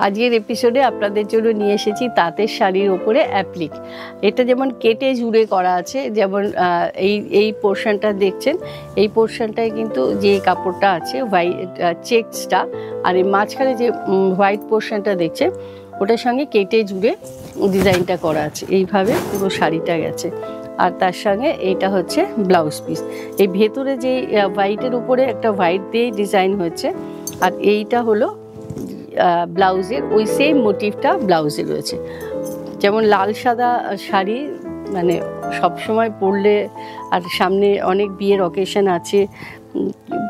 আজকের এপিসোডে আপনাদের জন্য নিয়ে এসেছি তাঁতের শাড়ির ওপরে অ্যাপ্লিক। এটা যেমন কেটে জুড়ে করা আছে, যেমন এই পোর্শনটা দেখছেন, এই পোর্শনটায় কিন্তু যে কাপড়টা আছে হোয়াইট চেকসটা, আর এই মাঝখানে যে হোয়াইট পোর্শনটা দেখছেন ওটার সঙ্গে কেটে জুড়ে ডিজাইনটা করা আছে। এইভাবে পুরো শাড়িটা গেছে, আর তার সঙ্গে এইটা হচ্ছে ব্লাউজ পিস। এই ভেতরে যে হোয়াইটের উপরে একটা হোয়াইট দিয়ে ডিজাইন হয়েছে, আর এইটা হলো ব্লাউজের ওই সেম মোটিভটা ব্লাউজে রয়েছে। যেমন লাল সাদা শাড়ি মানে সবসময় পরলে, আর সামনে অনেক বিয়ের অকেশন আছে,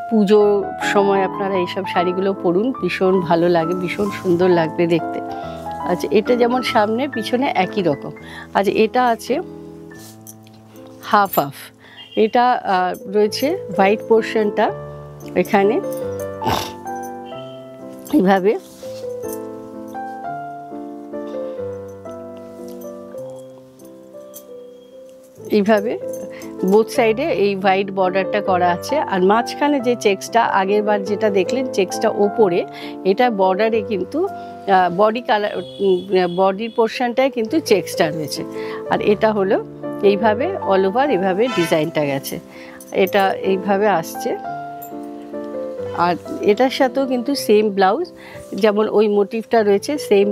পুজোর সময় আপনারা এইসব শাড়িগুলো পরুন, ভীষণ ভালো লাগে, ভীষণ সুন্দর লাগবে দেখতে। আচ্ছা, এটা যেমন সামনে পিছনে একই রকম। আচ্ছা, এটা আছে হাফ হাফ, এটা রয়েছে হোয়াইট পোর্শনটা এখানে এইভাবে, এইভাবে বোথ সাইডে এই হোয়াইট বর্ডারটা করা আছে, আর মাঝখানে যে চেক্সটা আগের বার যেটা দেখলেন চেক্সটা ওপরে, এটা বর্ডারে কিন্তু বডি কালার, বডির পোর্শনটায় কিন্তু চেক্সটা রয়েছে। আর এটা হলো এইভাবে অল ওভার এভাবে ডিজাইনটা গেছে, এটা এইভাবে আসছে। আর এটার সাথেও কিন্তু সেম ব্লাউজ, যেমন ওই মোটিভটা রয়েছে সেম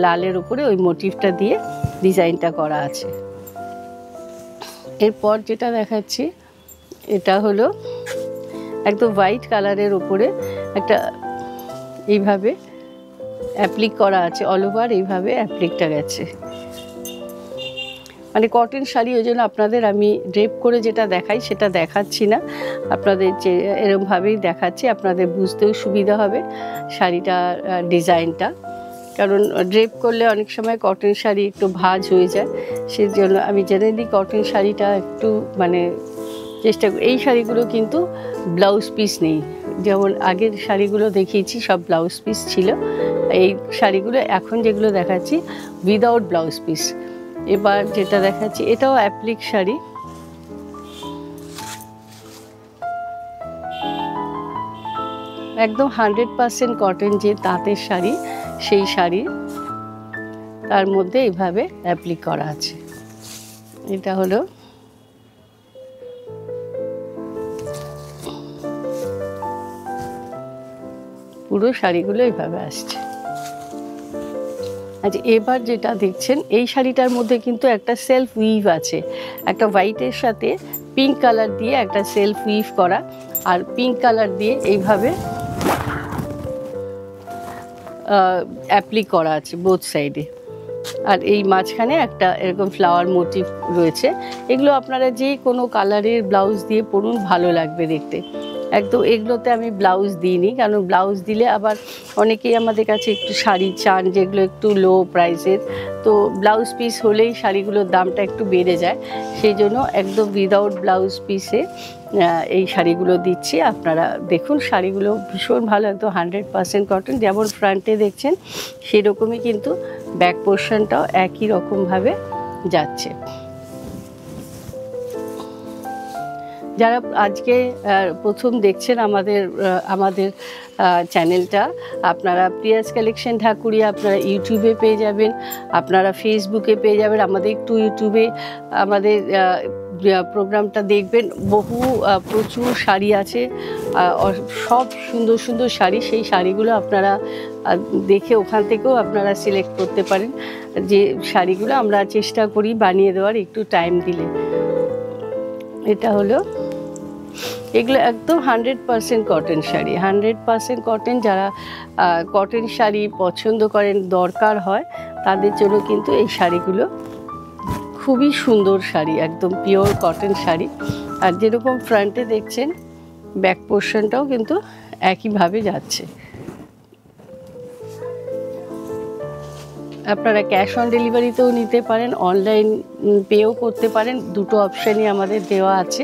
লালের উপরে ওই মোটিভটা দিয়ে ডিজাইনটা করা আছে। এরপর যেটা দেখাচ্ছি এটা হলো একদম হোয়াইট কালারের উপরে একটা এইভাবে অ্যাপ্লিক করা আছে, অল ওভার এইভাবে অ্যাপ্লিকটা গেছে। মানে কটন শাড়ি, ওই জন্য আপনাদের আমি ড্রেপ করে যেটা দেখাই সেটা দেখাচ্ছি না, আপনাদের যে এরমভাবেই দেখাচ্ছি, আপনাদের বুঝতেও সুবিধা হবে শাড়িটা ডিজাইনটা। কারণ ড্রেপ করলে অনেক সময় কটন শাড়ি একটু ভাঁজ হয়ে যায়, সেই জন্য আমি জেনারেলি কটন শাড়িটা একটু মানে চেষ্টা করি। এই শাড়িগুলো কিন্তু ব্লাউজ পিস নেই, যেমন আগের শাড়িগুলো দেখিয়েছি সব ব্লাউজ পিস ছিল, এই শাড়িগুলো এখন যেগুলো দেখাচ্ছি উইদাউট ব্লাউজ পিস। এবার যেটা দেখাচ্ছি এটাও অ্যাপ্লিক শাড়ি, একদম 100% কটন যে তাঁতের শাড়ি, সেই শাড়ি তার মধ্যে এইভাবে অ্যাপ্লিক করা আছে। এটা হলো পুরো শাড়িগুলো এইভাবে আসছে। আচ্ছা, এবার যেটা দেখছেন এই শাড়িটার মধ্যে কিন্তু একটা সেলফ উইভ আছে, একটা হোয়াইটের সাথে পিঙ্ক কালার দিয়ে একটা সেলফ উইভ করা, আর পিঙ্ক কালার দিয়ে এইভাবে অ্যাপ্লিক করা আছে বোথ সাইডে, আর এই মাঝখানে একটা এরকম ফ্লাওয়ার মোটিভ রয়েছে। এগুলো আপনারা যে কোনো কালারের ব্লাউজ দিয়ে পরুন, ভালো লাগবে দেখতে একদম। এগুলোতে আমি ব্লাউজ দিইনি, কারণ ব্লাউজ দিলে আবার অনেকেই আমাদের কাছে একটু শাড়ি চান যেগুলো একটু লো প্রাইসের, তো ব্লাউজ পিস হলেই শাড়িগুলোর দামটা একটু বেড়ে যায়, সেই জন্য একদম উইদাউট ব্লাউজ পিসে এই শাড়িগুলো দিচ্ছি। আপনারা দেখুন শাড়িগুলো ভীষণ ভালো, একদম 100% কটন, যেমন ফ্রন্টে দেখছেন সেরকমই কিন্তু ব্যাক পোর্শনটাও একই রকমভাবে যাচ্ছে। যারা আজকে প্রথম দেখছেন আমাদের চ্যানেলটা, আপনারা প্রিয়াস কালেকশন ঢাকুরিয়া আপনারা ইউটিউবে পেয়ে যাবেন, আপনারা ফেসবুকে পেয়ে যাবেন, আমাদের একটু ইউটিউবে আমাদের প্রোগ্রামটা দেখবেন। প্রচুর শাড়ি আছে, সব সুন্দর সুন্দর শাড়ি, সেই শাড়িগুলো আপনারা দেখে ওখান থেকেও আপনারা সিলেক্ট করতে পারেন যে শাড়িগুলো আমরা চেষ্টা করি বানিয়ে দেওয়ার একটু টাইম দিলে। এটা হলো, এগুলো একদম 100% কটন শাড়ি, 100% কটন। যারা কটন শাড়ি পছন্দ করেন, দরকার হয়, তাদের জন্য কিন্তু এই শাড়িগুলো খুবই সুন্দর শাড়ি, একদম পিওর কটন শাড়ি। আর যেরকম ফ্রন্টে দেখছেন ব্যাক পোর্শনটাও কিন্তু একইভাবে যাচ্ছে। আপনারা ক্যাশ অন ডেলিভারিতেও নিতে পারেন, অনলাইন পেও করতে পারেন, দুটো অপশানই আমাদের দেওয়া আছে,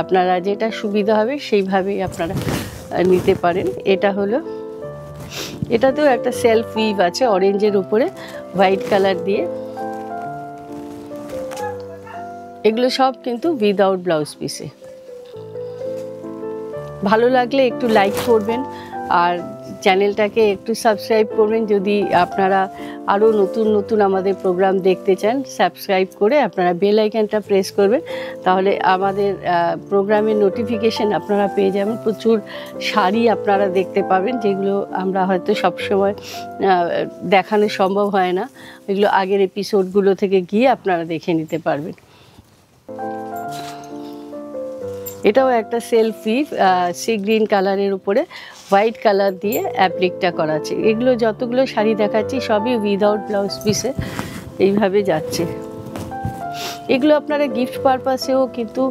আপনারা যেটা সুবিধা হবে সেইভাবেই আপনারা নিতে পারেন। এটা হলো, এটাতেও একটা সেলফ উইভ আছে অরেঞ্জের উপরে হোয়াইট কালার দিয়ে, এগুলো সব কিন্তু উইদাউট ব্লাউজ পিসে। ভালো লাগলে একটু লাইক করবেন, আর চ্যানেলটাকে একটু সাবস্ক্রাইব করবেন যদি আপনারা আরও নতুন নতুন আমাদের প্রোগ্রাম দেখতে চান। সাবস্ক্রাইব করে আপনারা বেল আইকনটা প্রেস করবেন, তাহলে আমাদের প্রোগ্রামের নোটিফিকেশন আপনারা পেয়ে যাবেন। প্রচুর শাড়ি আপনারা দেখতে পাবেন, যেগুলো আমরা হয়তো সবসময় দেখানো সম্ভব হয় না। এগুলো আগের এপিসোডগুলো থেকে গিয়ে আপনারা দেখে নিতে পারবেন। এটাও একটা সেলফি সি গ্রিন কালারের উপরে হোয়াইট কালার দিয়ে অ্যাপ্লিকটা করা আছে। এগুলো যতগুলো শাড়ি দেখাচ্ছি সবই উইদাউট ব্লাউজ পিসে এইভাবে যাচ্ছে। এগুলো আপনারা গিফট পারপাসেও কিন্তু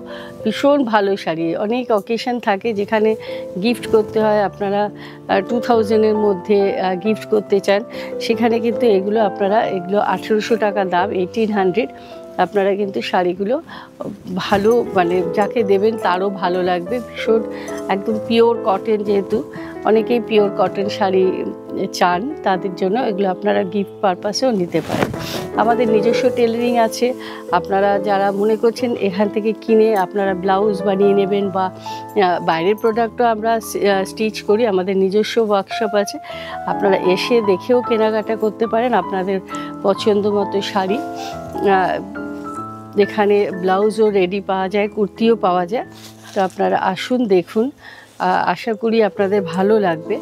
ভীষণ ভালো শাড়ি। অনেক অকেশন থাকে যেখানে গিফট করতে হয়, আপনারা 2000-এর মধ্যে গিফট করতে চান, সেখানে কিন্তু এগুলো 1800 টাকা দাম, 1800। আপনারা কিন্তু শাড়িগুলো ভালো, মানে যাকে দেবেন তারও ভালো লাগবে। ভীষণ একদম পিওর কটন, যেহেতু অনেকেই পিওর কটন শাড়ি চান, তাদের জন্য এগুলো আপনারা গিফট পারপাসেও নিতে পারেন। আমাদের নিজস্ব টেলারিং আছে। আপনারা যারা মনে করছেন এখান থেকে কিনে আপনারা ব্লাউজ বানিয়ে নেবেন বা বাইরের প্রোডাক্টও আমরা স্টিচ করি, আমাদের নিজস্ব ওয়ার্কশপ আছে। আপনারা এসে দেখেও কেনাকাটা করতে পারেন আপনাদের পছন্দ মতো শাড়ি। এখানে ব্লাউজও রেডি পাওয়া যায়, কুর্তিও পাওয়া যায়। তো আপনারা আসুন, দেখুন, আশা করি আপনাদের ভালো লাগবে।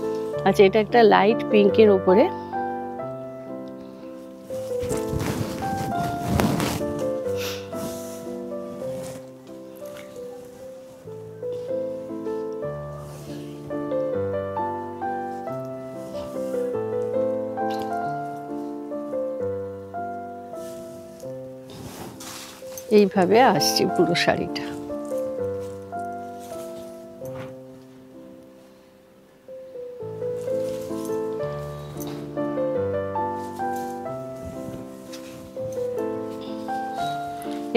আচ্ছা, এটা একটা লাইট পিঙ্কের ওপরে এইভাবে আসছে পুরো শাড়িটা।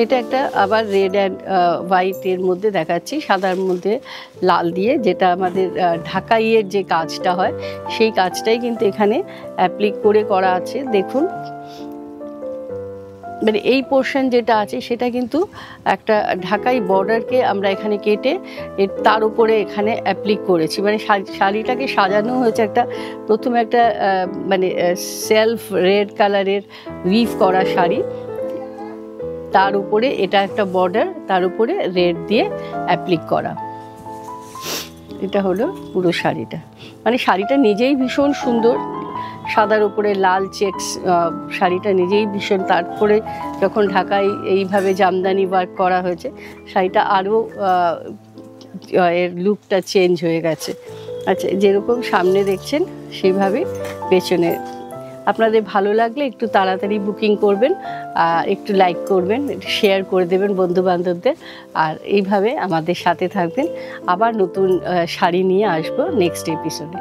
এটা একটা আবার রেড অ্যান্ড হোয়াইটের মধ্যে দেখাচ্ছি, সাদার মধ্যে লাল দিয়ে, যেটা আমাদের ঢাকাইয়ের যে কাজটা হয় সেই কাজটাই কিন্তু এখানে অ্যাপ্লিক করে করা আছে। দেখুন, মানে এই পোর্শন যেটা আছে সেটা কিন্তু একটা ঢাকাই বর্ডারকে আমরা এখানে কেটে তার উপরে এখানে অ্যাপ্লিক করেছি। মানে শাড়িটাকে সাজানো হয়েছে একটা, প্রথমে একটা মানে সেলফ রেড কালারের উইভ করা শাড়ি, তার উপরে এটা একটা বর্ডার, তার উপরে রেড দিয়ে অ্যাপ্লিক করা। এটা হলো পুরো শাড়িটা। মানে শাড়িটা নিজেই ভীষণ সুন্দর, সাদার উপরে লাল চেকস, শাড়িটা নিজেই ভীষণ। তারপরে যখন ঢাকায় এইভাবে জামদানি ওয়ার্ক করা হয়েছে, শাড়িটা আরও এর লুকটা চেঞ্জ হয়ে গেছে। আচ্ছা, যেরকম সামনে দেখছেন সেইভাবে পেছনে। আপনাদের ভালো লাগলে একটু তাড়াতাড়ি বুকিং করবেন, একটু লাইক করবেন, একটু শেয়ার করে দেবেন বন্ধুবান্ধবদের। আর এইভাবে আমাদের সাথে থাকবেন। আবার নতুন শাড়ি নিয়ে আসবো নেক্সট এপিসোডে।